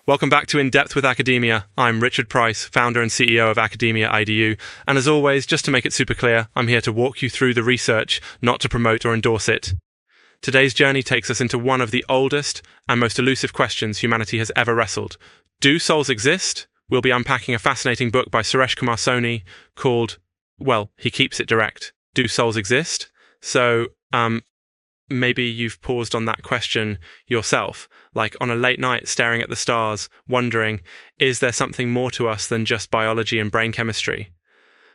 Welcome back to In Depth with Academia. I'm Richard Price, founder and CEO of Academia IDU, and as always, just to make it super clear, I'm here to walk you through the research, not to promote or endorse it. Today's journey takes us into one of the oldest and most elusive questions humanity has ever wrestled. Do souls exist? We'll be unpacking a fascinating book by Suresh Kumar Soni called, well, he keeps it direct. Do souls exist? So, maybe you've paused on that question yourself, like on a late night staring at the stars, wondering, is there something more to us than just biology and brain chemistry?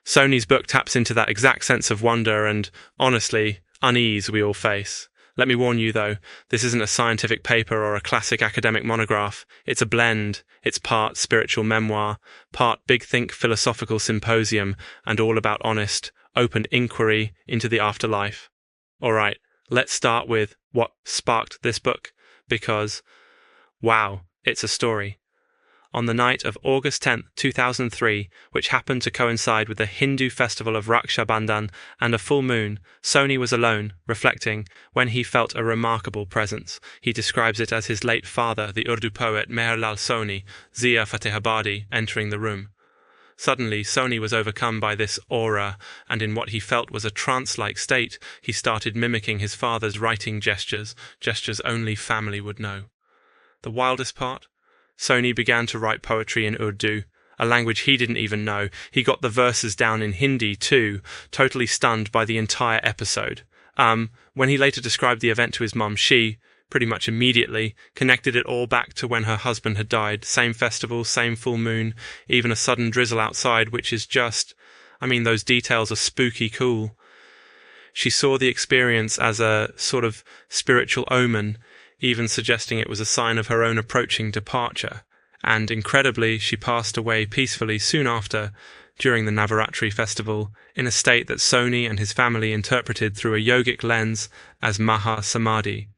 Soni's book taps into that exact sense of wonder and, honestly, unease we all face. Let me warn you, though, this isn't a scientific paper or a classic academic monograph. It's a blend. It's part spiritual memoir, part big think philosophical symposium, and all about honest, open inquiry into the afterlife. All right. Let's start with what sparked this book, because, wow, it's a story. On the night of August 10th, 2003, which happened to coincide with the Hindu festival of Raksha Bandhan and a full moon, Soni was alone, reflecting, when he felt a remarkable presence. He describes it as his late father, the Urdu poet Meherlal Soni, Zia Fatehabadi, entering the room. Suddenly, Soni was overcome by this aura, and in what he felt was a trance-like state, he started mimicking his father's writing gestures only family would know. The wildest part? Soni began to write poetry in Urdu, a language he didn't even know. He got the verses down in Hindi too, totally stunned by the entire episode. When he later described the event to his mum, she, pretty much immediately, connected it all back to when her husband had died. Same festival, same full moon, even a sudden drizzle outside, which is just, those details are spooky cool. She saw the experience as a sort of spiritual omen, even suggesting it was a sign of her own approaching departure. And incredibly, she passed away peacefully soon after, during the Navaratri festival, in a state that Soni and his family interpreted through a yogic lens as Maha Samadhi,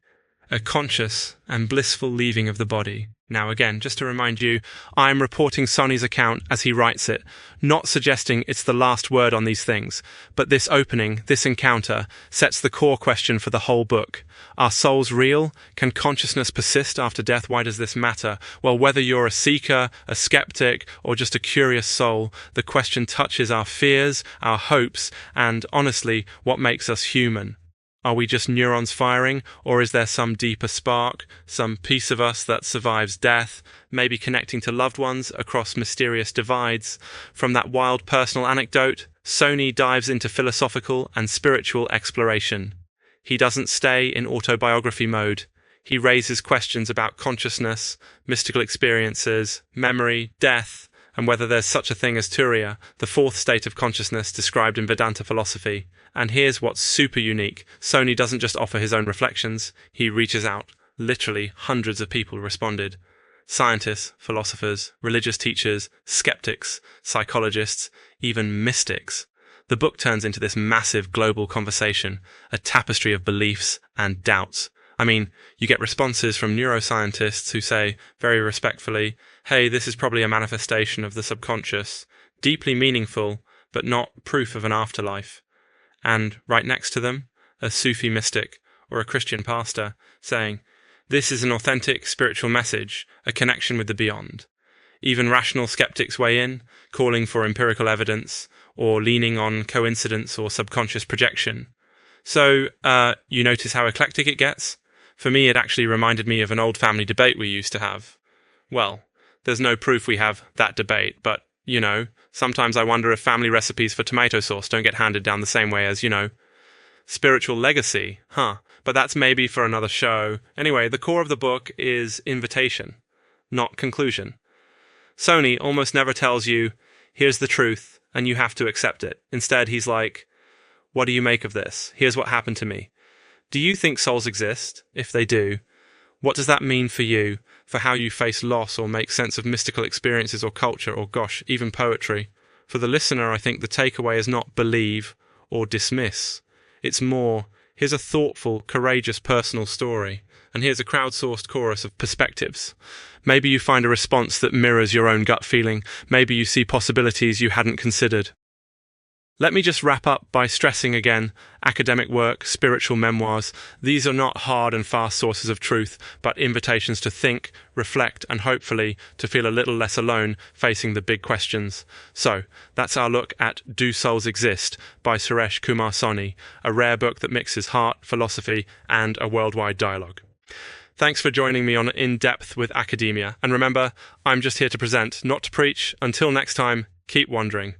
a conscious and blissful leaving of the body. Now again, just to remind you, I'm reporting Soni's account as he writes it, not suggesting it's the last word on these things, but this opening, this encounter, sets the core question for the whole book. Are souls real? Can consciousness persist after death? Why does this matter? Well, whether you're a seeker, a skeptic, or just a curious soul, the question touches our fears, our hopes, and, honestly, what makes us human. Are we just neurons firing, or is there some deeper spark, some piece of us that survives death, maybe connecting to loved ones across mysterious divides? From that wild personal anecdote, Soni dives into philosophical and spiritual exploration. He doesn't stay in autobiography mode. He raises questions about consciousness, mystical experiences, memory, death, and whether there's such a thing as Turiya, the fourth state of consciousness described in Vedanta philosophy. And here's what's super unique. Soni doesn't just offer his own reflections, he reaches out. Literally hundreds of people responded. Scientists, philosophers, religious teachers, skeptics, psychologists, even mystics. The book turns into this massive global conversation, a tapestry of beliefs and doubts. You get responses from neuroscientists who say, very respectfully, hey, this is probably a manifestation of the subconscious, deeply meaningful, but not proof of an afterlife. And right next to them, a Sufi mystic or a Christian pastor saying, this is an authentic spiritual message, a connection with the beyond. Even rational skeptics weigh in, calling for empirical evidence or leaning on coincidence or subconscious projection. So, you notice how eclectic it gets? For me, it actually reminded me of an old family debate we used to have. Well, there's no proof we have that debate, but, sometimes I wonder if family recipes for tomato sauce don't get handed down the same way as, spiritual legacy. But that's maybe for another show. Anyway, the core of the book is invitation, not conclusion. Soni almost never tells you, here's the truth, and you have to accept it. Instead, he's like, what do you make of this? Here's what happened to me. Do you think souls exist? If they do, what does that mean for you, for how you face loss or make sense of mystical experiences or culture or, gosh, even poetry? For the listener, I think the takeaway is not believe or dismiss. It's more, here's a thoughtful, courageous personal story, and here's a crowdsourced chorus of perspectives. Maybe you find a response that mirrors your own gut feeling. Maybe you see possibilities you hadn't considered. Let me just wrap up by stressing again, academic work, spiritual memoirs, these are not hard and fast sources of truth, but invitations to think, reflect, and hopefully to feel a little less alone facing the big questions. So, that's our look at Do Souls Exist by Suresh Kumar Soni, a rare book that mixes heart, philosophy, and a worldwide dialogue. Thanks for joining me on In Depth with Academia, and remember, I'm just here to present, not to preach. Until next time, keep wondering.